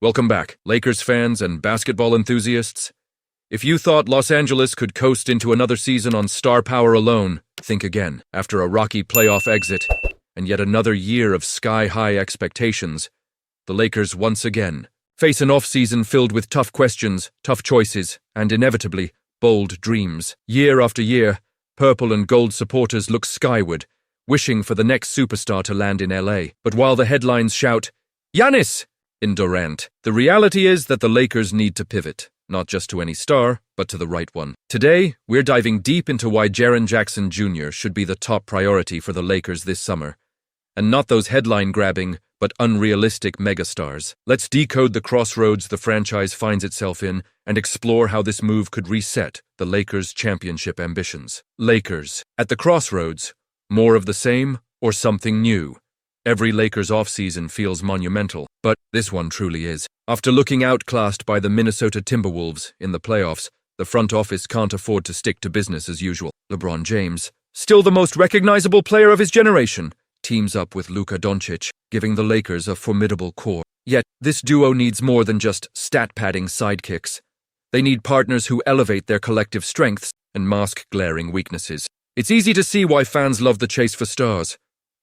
Welcome back, Lakers fans and basketball enthusiasts. If you thought Los Angeles could coast into another season on star power alone, think again. After a rocky playoff exit and yet another year of sky-high expectations, the Lakers once again face an off-season filled with tough questions, tough choices, and inevitably, bold dreams. Year after year, purple and gold supporters look skyward, wishing for the next superstar to land in LA. But while the headlines shout, "Giannis!" in Durant, the reality is that the Lakers need to pivot, not just to any star, but to the right one. Today, we're diving deep into why Jiren Jackson Jr. should be the top priority for the Lakers this summer, and not those headline-grabbing, but unrealistic megastars. Let's decode the crossroads the franchise finds itself in and explore how this move could reset the Lakers' championship ambitions. Lakers. At the crossroads, more of the same or something new. Every Lakers offseason feels monumental, but this one truly is. After looking outclassed by the Minnesota Timberwolves in the playoffs, the front office can't afford to stick to business as usual. LeBron James, still the most recognizable player of his generation, teams up with Luka Doncic, giving the Lakers a formidable core. Yet, this duo needs more than just stat-padding sidekicks. They need partners who elevate their collective strengths and mask glaring weaknesses. It's easy to see why fans love the chase for stars.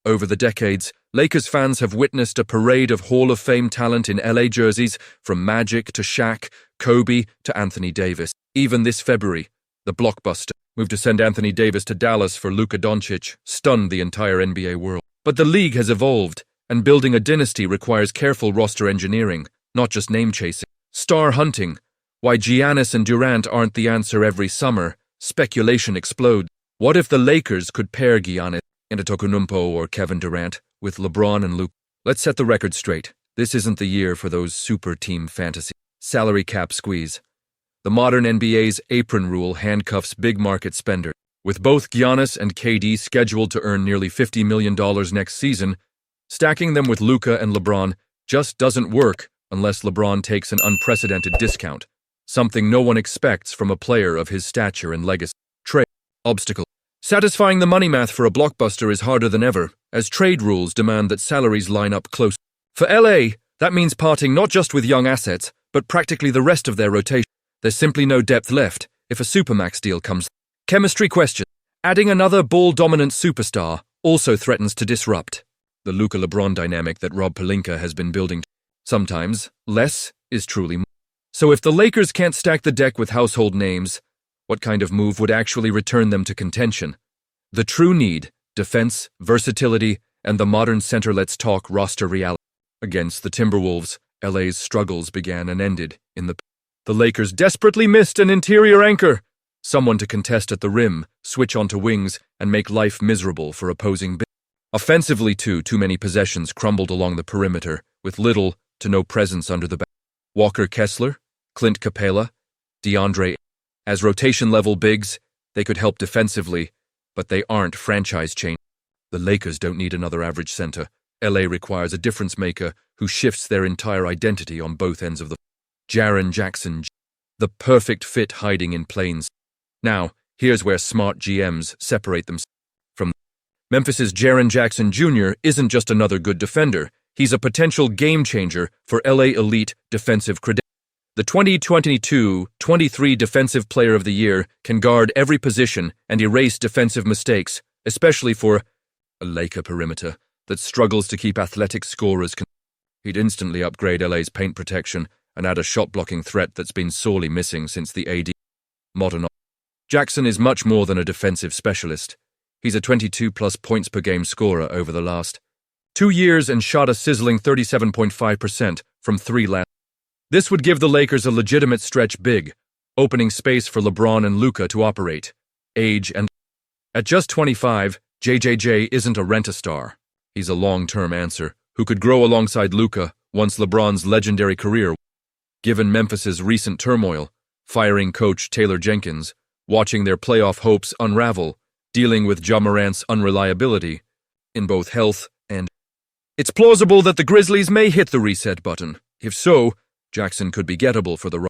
Over the decades, Lakers fans have witnessed a parade of Hall of Fame talent in LA jerseys, from Magic to Shaq, Kobe to Anthony Davis. Even this February, the blockbuster move to send Anthony Davis to Dallas for Luka Doncic stunned the entire NBA world. But the league has evolved, and building a dynasty requires careful roster engineering, not just name-chasing. Star hunting. Why Giannis and Durant aren't the answer every summer, speculation explodes. What if the Lakers could pair Giannis, Antetokounmpo or Kevin Durant, with LeBron and Luka? Let's set the record straight. This isn't the year for those super team fantasy. Salary cap squeeze. The modern NBA's apron rule handcuffs big market spenders. With both Giannis and KD scheduled to earn nearly $50 million next season, stacking them with Luka and LeBron just doesn't work unless LeBron takes an unprecedented discount, something no one expects from a player of his stature and legacy. Trade obstacle. Satisfying the money math for a blockbuster is harder than ever, as trade rules demand that salaries line up close. For LA, that means parting not just with young assets, but practically the rest of their rotation. There's simply no depth left if a supermax deal comes. Chemistry question. Adding another ball-dominant superstar also threatens to disrupt the Luka-LeBron dynamic that Rob Pelinka has been building. Sometimes, less is truly more. So if the Lakers can't stack the deck with household names, what kind of move would actually return them to contention? The true need, defense, versatility, and the modern center let's talk roster reality. Against the Timberwolves, LA's struggles began and ended in the Lakers desperately missed an interior anchor, someone to contest at the rim, switch onto wings, and make life miserable for opposing bigs. Offensively, too many possessions crumbled along the perimeter, with little to no presence under the basket. Walker Kessler, Clint Capela, DeAndre. As rotation-level bigs, they could help defensively, but they aren't franchise-changing. The Lakers don't need another average center. LA requires a difference-maker who shifts their entire identity on both ends of the Jiren Jackson, the perfect fit hiding in plain sight. Now, here's where smart GMs separate themselves from Memphis's Jiren Jackson Jr. isn't just another good defender. He's a potential game-changer for LA elite defensive credentials. The 2022-23 Defensive Player of the Year can guard every position and erase defensive mistakes, especially for a Laker perimeter that struggles to keep athletic scorers. He'd instantly upgrade LA's paint protection and add a shot-blocking threat that's been sorely missing since the AD modern. Jackson is much more than a defensive specialist. He's a 22-plus points per game scorer over the last 2 years and shot a sizzling 37.5% from three last. This would give the Lakers a legitimate stretch big, opening space for LeBron and Luka to operate. Age and at just 25, JJJ isn't a rent-a-star. He's a long-term answer who could grow alongside Luka once LeBron's legendary career. Given Memphis's recent turmoil, firing coach Taylor Jenkins, watching their playoff hopes unravel, dealing with Ja Morant's unreliability in both health and it's plausible that the Grizzlies may hit the reset button. If so, Jackson could be gettable for the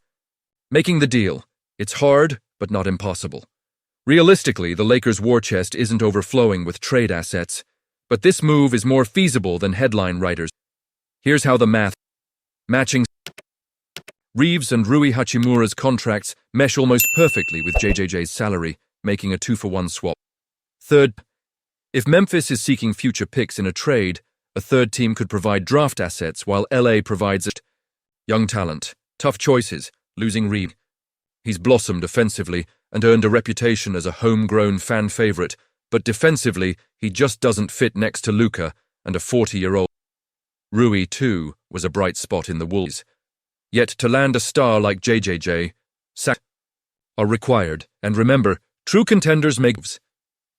making the deal. It's hard, but not impossible. Realistically, the Lakers' war chest isn't overflowing with trade assets, but this move is more feasible than headline writers. Here's how the math matching Reeves and Rui Hachimura's contracts mesh almost perfectly with JJJ's salary, making a 2-for-1 swap. Third, if Memphis is seeking future picks in a trade, a third team could provide draft assets while LA provides it. Young talent, tough choices, losing Reeves. He's blossomed offensively and earned a reputation as a homegrown fan favorite, but defensively, he just doesn't fit next to Luka and a 40-year-old. Rui, too, was a bright spot in the Wolves. Yet to land a star like JJJ, sacks are required, and remember, true contenders make moves.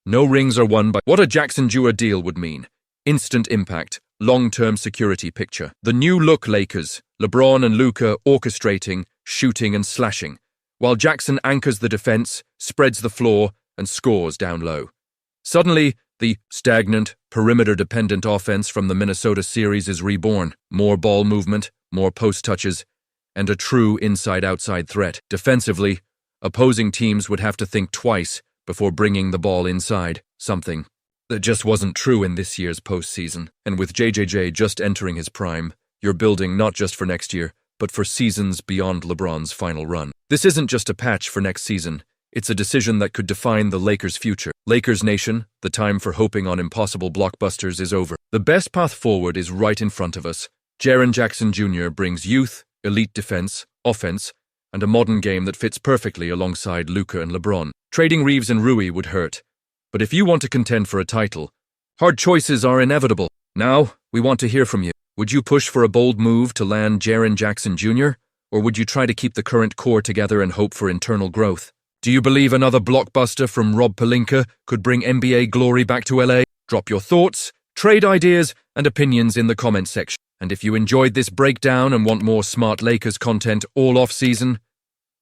No rings are won by what a Jackson Jr. deal would mean. Instant impact, long-term security picture. The new look Lakers, LeBron and Luka orchestrating, shooting and slashing, while Jackson anchors the defense, spreads the floor, and scores down low. Suddenly, the stagnant, perimeter-dependent offense from the Minnesota series is reborn. More ball movement, more post touches, and a true inside-outside threat. Defensively, opposing teams would have to think twice before bringing the ball inside, something that just wasn't true in this year's postseason. And with JJJ just entering his prime, you're building not just for next year, but for seasons beyond LeBron's final run. This isn't just a patch for next season. It's a decision that could define the Lakers' future. Lakers Nation, the time for hoping on impossible blockbusters is over. The best path forward is right in front of us. Jiren Jackson Jr. brings youth, elite defense, offense, and a modern game that fits perfectly alongside Luka and LeBron. Trading Reeves and Rui would hurt, but if you want to contend for a title, hard choices are inevitable. Now, we want to hear from you. Would you push for a bold move to land Jiren Jackson Jr., or would you try to keep the current core together and hope for internal growth? Do you believe another blockbuster from Rob Pelinka could bring NBA glory back to LA? Drop your thoughts, trade ideas, and opinions in the comments section. And if you enjoyed this breakdown and want more smart Lakers content all off-season,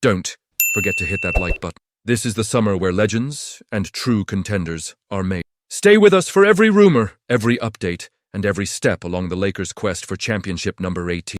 don't forget to hit that like button. This is the summer where legends and true contenders are made. Stay with us for every rumor, every update, and every step along the Lakers' quest for championship number 18.